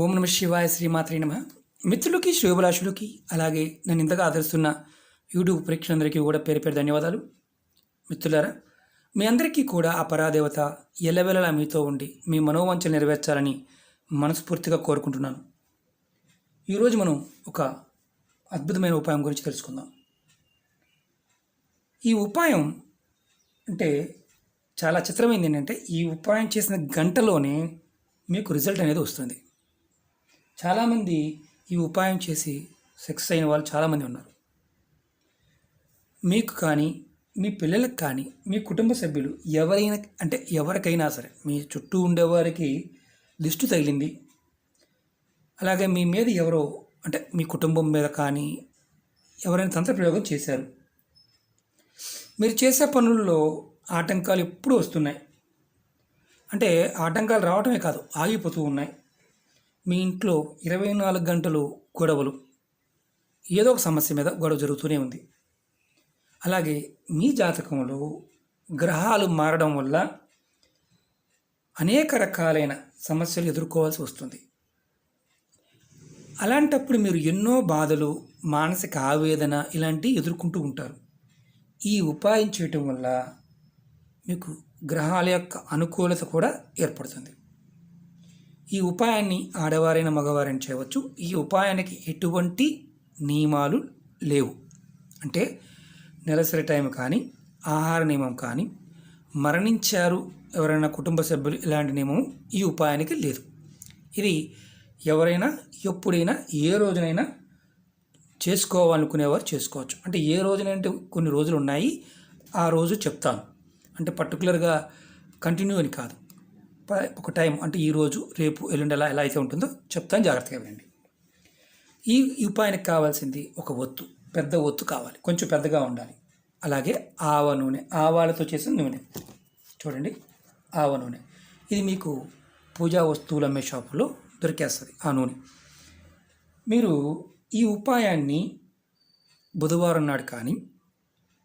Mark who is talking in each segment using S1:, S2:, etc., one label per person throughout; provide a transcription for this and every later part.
S1: ఓం నమ శివాయ శ్రీమాత్రే నమ. మిత్రులకి శ్రేయోభిలాషులకి అలాగే నన్ను ఇంతగా ఆదరిస్తున్న యూట్యూబ్ ప్రేక్షకులందరికీ కూడా పేరు పేరు ధన్యవాదాలు. మిత్రులారా, మీ అందరికీ కూడా ఆ పరాదేవత ఎల్లవెల్లలా మీతో ఉండి మీ మనోవాంఛలు నెరవేర్చాలని మనస్ఫూర్తిగా కోరుకుంటున్నాను. ఈరోజు మనం ఒక అద్భుతమైన ఉపాయం గురించి తెలుసుకుందాం. ఈ ఉపాయం అంటే చాలా చిత్రమైంది. ఏంటంటే ఈ ఉపాయం చేసిన గంటలోనే మీకు రిజల్ట్ అనేది వస్తుంది. చాలామంది ఈ ఉపాయం చేసి సక్సెస్ అయిన వాళ్ళు చాలామంది ఉన్నారు. మీకు కానీ మీ పిల్లలకు కానీ మీ కుటుంబ సభ్యులు ఎవరికైనా సరే మీ చుట్టూ ఉండేవారికి దిష్టి తగిలింది, అలాగే మీ మీద ఎవరో మీ కుటుంబం మీద కానీ ఎవరైనా తంత్ర ప్రయోగం చేశారు, మీరు చేసే పనుల్లో ఆటంకాలు ఎప్పుడూ వస్తున్నాయి. ఆటంకాలు రావటమే కాదు, ఆగిపోతూ ఉన్నాయి. మీ ఇంట్లో 24 గంటలు గొడవలు, ఏదో ఒక సమస్య మీద గొడవ జరుగుతూనే ఉంది. అలాగే మీ జాతకంలో గ్రహాలు మారడం వల్ల అనేక రకాలైన సమస్యలు ఎదుర్కోవాల్సి వస్తుంది. అలాంటప్పుడు మీరు ఎన్నో బాధలు, మానసిక ఆవేదన ఇలాంటివి ఎదుర్కొంటూ ఉంటారు. ఈ ఉపాయం చేయటం వల్ల మీకు గ్రహాల యొక్క అనుకూలత కూడా ఏర్పడుతుంది. ఈ ఉపాయాన్ని ఆడవారైన మగవారైనా చేయవచ్చు. ఈ ఉపాయానికి ఎటువంటి నియమాలు లేవు. నెలసరి టైం కానీ, ఆహార నియమం కానీ, మరణించారు ఎవరైనా కుటుంబ సభ్యులు ఇలాంటి నియమం ఈ ఉపాయానికి లేదు. ఇది ఎవరైనా ఎప్పుడైనా ఏ రోజునైనా చేసుకోవాలనుకునేవారు చేసుకోవచ్చు. ఏ రోజునంటే కొన్ని రోజులు ఉన్నాయి, ఆ రోజు చెప్తాను. పర్టికులర్గా కంటిన్యూ అని కాదు, ఒక టైం ఈరోజు రేపు ఎల్లుండి ఎలా అయితే ఉంటుందో చెప్తాను, జాగ్రత్తగా వినండి. ఈ ఉపాయానికి కావాల్సింది ఒక ఒత్తు, పెద్ద ఒత్తు కావాలి, కొంచెం పెద్దగా ఉండాలి. అలాగే ఆవ నూనె, ఆవాలతో చేసిన నూనె చూడండి, ఆవ నూనె. ఇది మీకు పూజా వస్తువులు అమ్మే షాపులో దొరికేస్తుంది ఆ నూనె. మీరు ఈ ఉపాయాన్ని బుధవారం నాడు కానీ,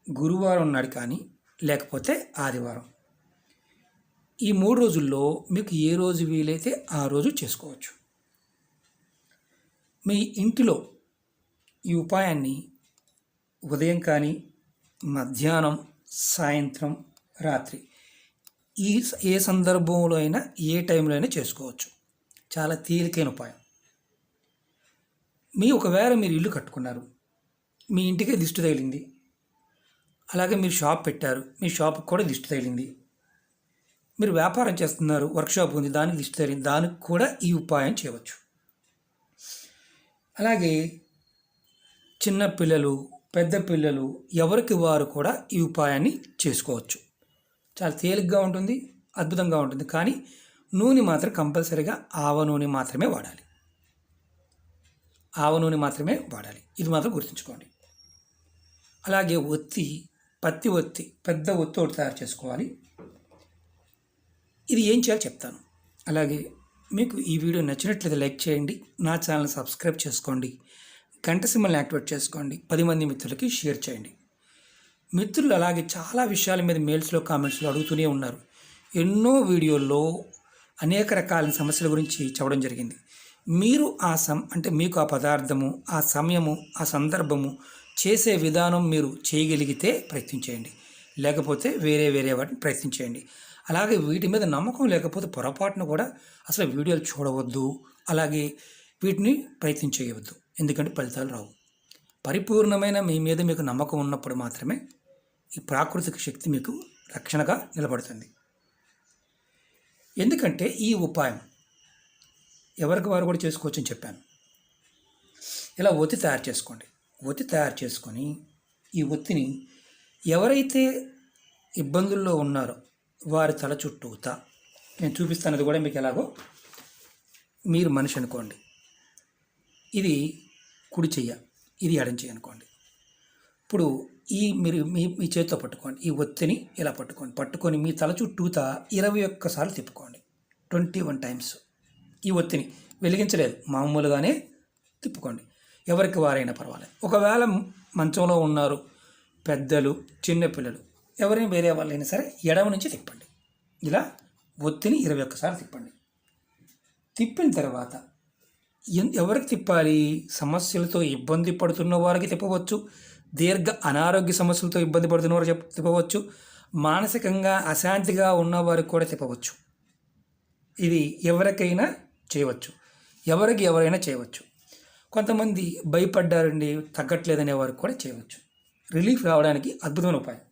S1: గురువారం నాడు కానీ, లేకపోతే ఆదివారం, ఈ 3 రోజుల్లో మీకు ఏ రోజు వీలైతే ఆ రోజు చేసుకోవచ్చు. మీ ఇంటిలో ఈ ఉపాయాన్ని ఉదయం కానీ, మధ్యాహ్నం, సాయంత్రం, రాత్రి ఏ సందర్భంలో అయినా ఏ టైంలో అయినా చేసుకోవచ్చు. చాలా తేలికైన ఉపాయం. ఒకవేళ మీరు ఇల్లు కట్టుకున్నారు, మీ ఇంటికే దిష్టి తగిలింది, అలాగే మీరు షాప్ పెట్టారు, మీ షాప్కి కూడా దిష్టి తగిలింది, మీరు వ్యాపారం చేస్తున్నారు, వర్క్షాప్ ఉంది, దానికి దిష్టి తగిలింది, దానికి కూడా ఈ ఉపాయం చేయవచ్చు. అలాగే చిన్న పిల్లలు, పెద్ద పిల్లలు ఎవరికి వారు కూడా ఈ ఉపాయాన్ని చేసుకోవచ్చు. చాలా తేలిగ్గా ఉంటుంది, అద్భుతంగా ఉంటుంది. కానీ నూనె మాత్రం కంపల్సరీగా ఆవ నూనె మాత్రమే వాడాలి. ఆవ నూనె మాత్రమే వాడాలి, ఇది మాత్రం గుర్తుంచుకోండి. అలాగే పత్తి ఒత్తి, పెద్ద ఒత్తి ఒకటి తయారు చేసుకోవాలి. ఇది ఏం చేయాలో చెప్తాను. అలాగే మీకు ఈ వీడియో నచ్చినట్లయితే లైక్ చేయండి, నా ఛానల్ సబ్స్క్రైబ్ చేసుకోండి, గంట సింబల్ని యాక్టివేట్ చేసుకోండి, 10 మంది మిత్రులకి షేర్ చేయండి. మిత్రులు అలాగే చాలా విషయాల మీద మెయిల్స్లో, కామెంట్స్లో అడుగుతూనే ఉన్నారు. ఎన్నో వీడియోల్లో అనేక రకాల సమస్యల గురించి చెప్పడం జరిగింది. మీరు మీకు ఆ పదార్థము, ఆ సమయము, ఆ సందర్భము, చేసే విధానం మీరు చేయగలిగితే ప్రయత్నించేయండి, లేకపోతే వేరే వాటిని ప్రయత్నించేయండి. అలాగే వీటి మీద నమ్మకం లేకపోతే పొరపాటును కూడా అసలు వీడియోలు చూడవద్దు, అలాగే వీటిని ప్రయత్నం చేయవద్దు. ఎందుకంటే ఫలితాలు రావు. పరిపూర్ణమైన మీ మీద మీకు నమ్మకం ఉన్నప్పుడు మాత్రమే ఈ ప్రాకృతిక శక్తి మీకు రక్షణగా నిలబడుతుంది. ఎందుకంటే ఈ ఉపాయం ఎవరికి వారు కూడా చేసుకోవచ్చు అని చెప్పాను. ఇలా ఒత్తి తయారు చేసుకోండి. ఒత్తి తయారు చేసుకొని ఈ ఒత్తిని ఎవరైతే ఇబ్బందుల్లో ఉన్నారో వారి తల చుట్టూతా, నేను చూపిస్తానది కూడా మీకు ఎలాగో, మీరు మనిషి అనుకోండి, ఇది కుడి చెయ్య, ఇది ఎడం చెయ్యి అనుకోండి. ఇప్పుడు మీరు మీ చేతితో పట్టుకోండి, ఈ ఒత్తిని ఇలా పట్టుకొని మీ తల చుట్టూతా 21 సార్లు తిప్పుకోండి, 21 టైమ్స్. ఈ ఒత్తిని వెలిగించలేదు, మామూలుగానే తిప్పుకోండి. ఎవరికి వారైనా పర్వాలేదు. ఒకవేళ మంచంలో ఉన్నారు, పెద్దలు, చిన్నపిల్లలు, ఎవరైనా వేరే వాళ్ళైనా సరే ఎడమ నుంచి తిప్పండి. ఇలా ఒత్తిని 21 సార్లు తిప్పండి. తిప్పిన తర్వాత ఎవరికి తిప్పాలి? సమస్యలతో ఇబ్బంది పడుతున్న వారికి తిప్పవచ్చు, దీర్ఘ అనారోగ్య సమస్యలతో ఇబ్బంది పడుతున్న వారు తిప్పవచ్చు, మానసికంగా అశాంతిగా ఉన్నవారికి కూడా తిప్పవచ్చు. ఇది ఎవరికైనా చేయవచ్చు, ఎవరైనా చేయవచ్చు. కొంతమంది భయపడ్డారండి, తగ్గట్లేదనే వారికి కూడా చేయవచ్చు. రిలీఫ్ రావడానికి అద్భుతమైన ఉపాయం.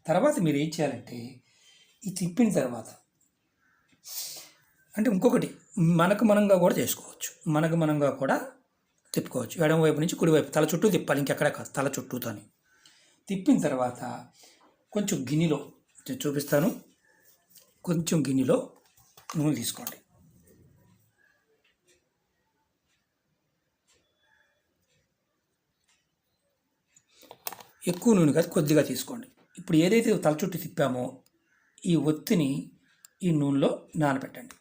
S1: తర్వాత మీరు ఏం చేయాలంటే, ఈ తిప్పిన తర్వాత అంటే ఇంకొకటి మనంగా కూడా చేసుకోవచ్చు. మనంగా కూడా తిప్పుకోవచ్చు. ఎడమవైపు నుంచి కుడివైపు తల చుట్టూ తిప్పాలి, ఇంకెక్కడ కాదు, తల చుట్టూతోని తిప్పిన తర్వాత కొంచెం గిన్నెలో చూపిస్తాను. కొంచెం గిన్నెలో నూనె తీసుకోండి. ఎక్కువ నూనె కాదు, కొద్దిగా తీసుకోండి. ఇప్పుడు ఏదైతే తల చుట్టూ తిప్పామో ఈ ఒత్తిని ఈ నూనెలో నానబెట్టండి.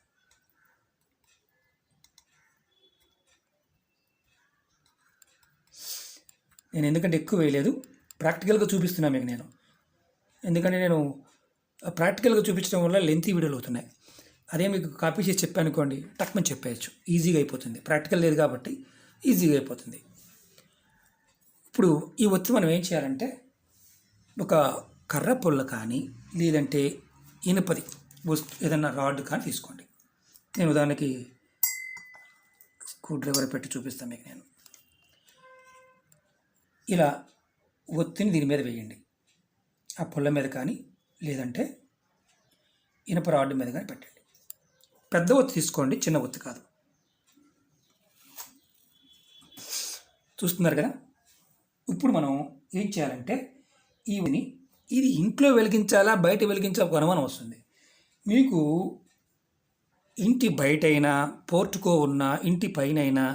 S1: నేను ఎందుకంటే ఎక్కువ వేయలేదు, ప్రాక్టికల్గా చూపిస్తున్నాను మీకు నేను. ఎందుకంటే నేను ప్రాక్టికల్గా చూపించడం వల్ల లెంతీ వీడియోలు అవుతున్నాయి. అదే మీకు కాపీ చేసి చెప్పాను అనుకోండి, టక్మని చెప్పేయచ్చు, ఈజీగా అయిపోతుంది. ప్రాక్టికల్ లేదు కాబట్టి ఈజీగా అయిపోతుంది. ఇప్పుడు ఈ ఒత్తి మనం ఏం చేయాలంటే, ఒక కర్ర పొల్ల కానీ లేదంటే ఇనుపది ఏదన్నా రాడ్ కానీ తీసుకోండి. నేను ఉదాహరణకి స్క్రూ డ్రైవర్ పెట్టి చూపిస్తాను మీకు నేను. ఇలా ఒత్తిని దీని మీద వేయండి. ఆ పొల్ల మీద కానీ లేదంటే ఇనుప రాడ్ మీద కానీ పెట్టండి. పెద్ద ఒత్తి తీసుకోండి, చిన్న ఒత్తి కాదు. చూస్తున్నారు కదా. ఇప్పుడు మనం ఏం చేయాలంటే, ఇది ఇంట్లో వెలిగించాలా బయట వెలిగించాలా ఒక అనుమానం వస్తుంది మీకు. ఇంటి బయటైనా, పోర్టుకో ఉన్న ఇంటి పైన అయినా,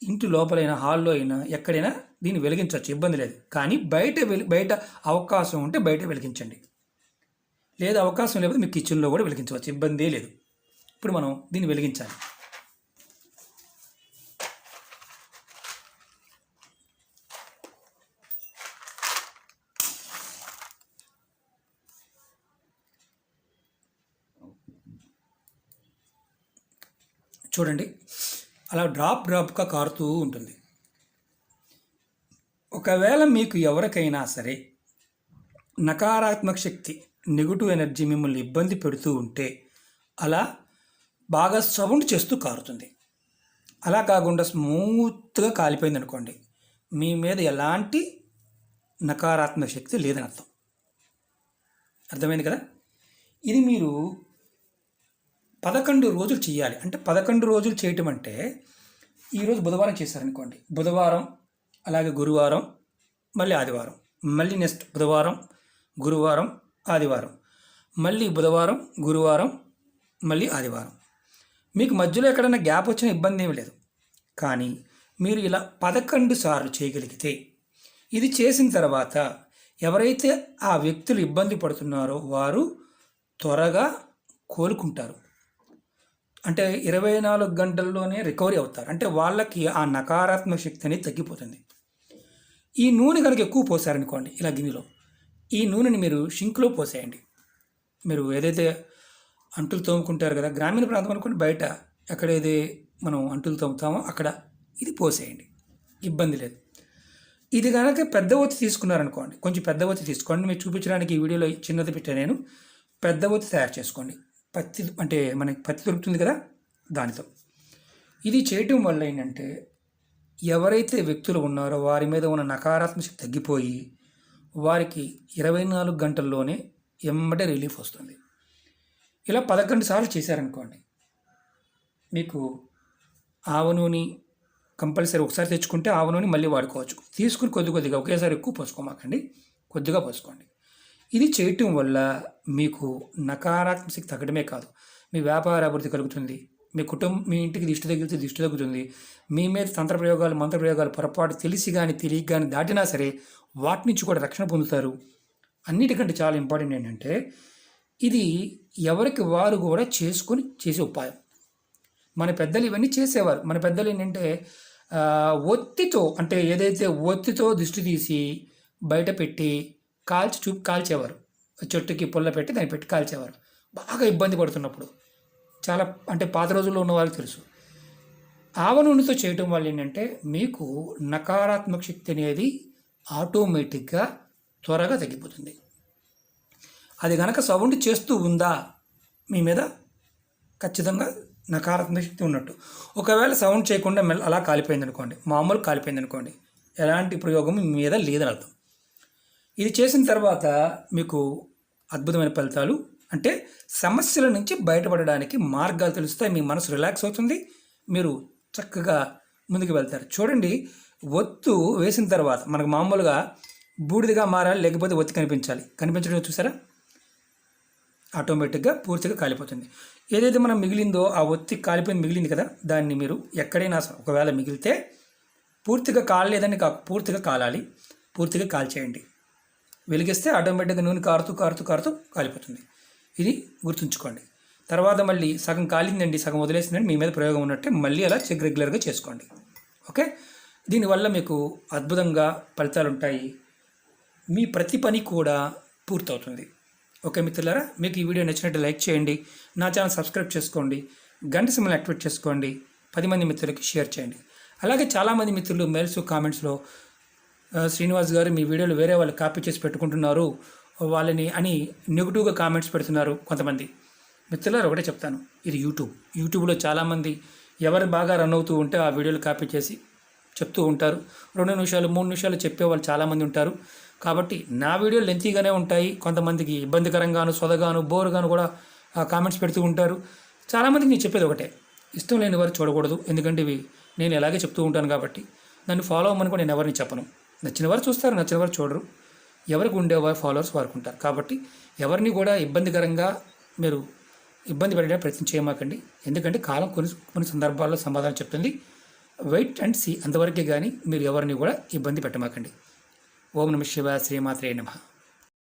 S1: ఇంటి లోపలైనా, హాల్లో అయినా, ఎక్కడైనా దీన్ని వెలిగించవచ్చు, ఇబ్బంది లేదు. కానీ బయట అవకాశం ఉంటే బయట వెలిగించండి. లేదా అవకాశం లేకపోతే మీ కిచెన్లో కూడా వెలిగించవచ్చు, ఇబ్బందే లేదు. ఇప్పుడు మనం దీన్ని వెలిగించాలి. చూడండి, అలా డ్రాప్గా కారుతూ ఉంటుంది. ఒకవేళ మీకు ఎవరికైనా సరే నకారాత్మక శక్తి, నెగిటివ్ ఎనర్జీ మిమ్మల్ని ఇబ్బంది పెడుతూ ఉంటే అలా బాగా సౌండ్ చేస్తూ కారుతుంది. అలా కాకుండా స్మూత్గా కాలిపోయింది అనుకోండి, మీ మీద ఎలాంటి నకారాత్మక శక్తి లేదని అర్థం. అర్థమైంది కదా. ఇది మీరు 11 రోజులు చేయాలి. అంటే 11 రోజులు చేయటం అంటే, ఈరోజు బుధవారం చేశారనుకోండి, బుధవారం, అలాగే గురువారం, మళ్ళీ ఆదివారం, మళ్ళీ నెక్స్ట్ బుధవారం, గురువారం, ఆదివారం, మళ్ళీ బుధవారం, గురువారం, మళ్ళీ ఆదివారం. మీకు మధ్యలో ఎక్కడైనా గ్యాప్ వచ్చిన ఇబ్బంది ఏమీ లేదు. కానీ మీరు ఇలా 11 సార్లు చేయగలిగితే, ఇది చేసిన తర్వాత ఎవరైతే ఆ వ్యక్తులు ఇబ్బంది పడుతున్నారో వారు త్వరగా కోలుకుంటారు. అంటే 24 గంటల్లోనే రికవరీ అవుతారు. అంటే వాళ్ళకి ఆ నకారాత్మక శక్తి అనేది తగ్గిపోతుంది. ఈ నూనె కనుక ఎక్కువ పోసారనుకోండి, ఇలా గిన్నెలో ఈ నూనెని మీరు షింక్లో పోసేయండి. మీరు ఏదైతే అంటులు తోముకుంటారు కదా, గ్రామీణ ప్రాంతం అనుకోండి, బయట ఎక్కడైతే మనం అంటులు తోముతామో అక్కడ ఇది పోసేయండి, ఇబ్బంది లేదు. ఇది కనుక పెద్ద ఒత్తి తీసుకున్నారనుకోండి, కొంచెం పెద్ద ఒత్తి తీసుకోండి. మీరు చూపించడానికి ఈ వీడియోలో చిన్నది పెట్టా నేను. పెద్ద ఒత్తి తయారు చేసుకోండి. పత్తి అంటే మనకి పత్తి దొరుకుతుంది కదా, దానితో. ఇది చేయటం వల్ల ఏంటంటే, ఎవరైతే వ్యక్తులు ఉన్నారో వారి మీద ఉన్న నకారాత్మక శక్తి తగ్గిపోయి వారికి 24 గంటల్లోనే ఎమ్మటే రిలీఫ్ వస్తుంది. ఇలా 11 సార్లు చేశారనుకోండి, మీకు ఆవ నూనె కంపల్సరీ ఒకసారి తెచ్చుకుంటే ఆవ నూనె మళ్ళీ వాడుకోవచ్చు. తీసుకుని కొద్దిగా, ఒకేసారి ఎక్కువ పోసుకోమాకండి, కొద్దిగా పోసుకోండి. ఇది చేయటం వల్ల మీకు నకారాత్మక శక్తి తగ్గడమే కాదు, మీ వ్యాపార అభివృద్ధి కలుగుతుంది, మీ ఇంటికి దిష్టి తగిలితే దిష్టి తగ్గుతుంది. మీ మీద తంత్రప్రయోగాలు, మంత్రప్రయోగాలు పొరపాటు తెలిసి కానీ తెలియక కానీ దాటినా సరే వాటి నుంచి కూడా రక్షణ పొందుతారు. అన్నిటికంటే చాలా ఇంపార్టెంట్ ఏంటంటే, ఇది ఎవరికి వారు కూడా చేసుకొని చేసే ఉపాయం. మన పెద్దలు ఇవన్నీ చేసేవారు. మన పెద్దలు ఏంటంటే ఒత్తితో, అంటే ఏదైతే ఒత్తితో దిష్టి తీసి బయట పెట్టి కాల్చేవారు. చెట్టుకి పుల్ల పెట్టి దాన్ని పెట్టి కాల్చేవారు. బాగా ఇబ్బంది పడుతున్నప్పుడు, చాలా అంటే పాత రోజుల్లో ఉన్న వాళ్ళకి తెలుసు. ఆవ నూనెతో చేయటం వల్ల ఏంటంటే మీకు నకారాత్మక శక్తి అనేది ఆటోమేటిక్గా త్వరగా తగ్గిపోతుంది. అది కనుక సౌండ్ చేస్తూ ఉందా మీ మీద ఖచ్చితంగా నకారాత్మక శక్తి ఉన్నట్టు. ఒకవేళ సౌండ్ చేయకుండా అలా కాలిపోయింది అనుకోండి, మామూలు కాలిపోయింది అనుకోండి, ఎలాంటి ప్రయోగం మీ మీద లేదని అర్థం. ఇది చేసిన తర్వాత మీకు అద్భుతమైన ఫలితాలు, అంటే సమస్యల నుంచి బయటపడడానికి మార్గాలు తెలుస్తాయి. మీ మనసు రిలాక్స్ అవుతుంది, మీరు చక్కగా ముందుకు వెళ్తారు. చూడండి, ఒత్తు వేసిన తర్వాత మనకు మామూలుగా బూడిదగా మారాలి, లేకపోతే ఒత్తి కనిపించడం చూసారా, ఆటోమేటిక్గా పూర్తిగా కాలిపోతుంది. ఏదైతే మనం మిగిలిందో ఆ ఒత్తి కాలిపోయింది మిగిలింది కదా, దాన్ని మీరు ఎక్కడైనా ఒకవేళ మిగిలితే పూర్తిగా కాలలేదని పూర్తిగా కాలాలి, పూర్తిగా కాల్చేయండి. వెలిగిస్తే ఆటోమేటిక్గా నూనె కారుతూ కాలిపోతుంది. ఇది గుర్తుంచుకోండి. తర్వాత మళ్ళీ సగం కాలిందండి, సగం వదిలేసిందండి, మీ మీద ప్రయోగం ఉన్నట్టే మళ్ళీ అలా చెక్ రెగ్యులర్గా చేసుకోండి. ఓకే, దీనివల్ల మీకు అద్భుతంగా ఫలితాలు ఉంటాయి. మీ ప్రతి పని కూడా పూర్తవుతుంది. ఓకే మిత్రులారా, మీకు ఈ వీడియో నచ్చినట్టు లైక్ చేయండి, నా ఛానల్ సబ్స్క్రైబ్ చేసుకోండి, గంట సింబల్ యాక్టివేట్ చేసుకోండి, 10 మంది మిత్రులకి షేర్ చేయండి. అలాగే చాలామంది మిత్రులు మెయిల్స్ కామెంట్స్లో శ్రీనివాస్ గారు మీ వీడియోలు వేరే వాళ్ళు కాపీ చేసి పెట్టుకుంటున్నారు వాళ్ళని అని నెగిటివ్గా కామెంట్స్ పెడుతున్నారు కొంతమంది. మిత్రులారు ఒకటే చెప్తాను, ఇది యూట్యూబ్లో చాలామంది ఎవరు బాగా రన్ అవుతూ ఉంటే ఆ వీడియోలు కాపీ చేసి చెప్తూ ఉంటారు. 2 నిమిషాలు 3 నిమిషాలు చెప్పేవాళ్ళు చాలామంది ఉంటారు. కాబట్టి నా వీడియోలు లెంతీగానే ఉంటాయి, కొంతమందికి ఇబ్బందికరంగాను, సొదగాను, బోరుగాను కూడా కామెంట్స్ పెడుతూ ఉంటారు. చాలామందికి నేను చెప్పేది ఒకటే, ఇష్టం లేని వారు చూడకూడదు, ఎందుకంటే ఇవి నేను ఎలాగే చెప్తూ ఉంటాను కాబట్టి. నన్ను ఫాలో అవ్వమని కూడా నేను ఎవరిని చెప్పను. నచ్చిన వారు చూస్తారు, నచ్చిన వారు చూడరు. ఎవరికి ఉండేవారు ఫాలోవర్స్ వారికి ఉంటారు. కాబట్టి ఎవరిని కూడా ఇబ్బందికరంగా మీరు ఇబ్బంది పెట్టడానికి ప్రయత్నం చేయమాకండి, ఎందుకంటే కాలం కొన్ని సందర్భాల్లో సమాధానం చెప్తుంది. వెయిట్ అండ్ సీ, అంతవరకే కానీ మీరు ఎవరిని కూడా ఇబ్బంది పెట్టమాకండి. ఓం నమః శివాయ, శ్రీమాత్రే నమః.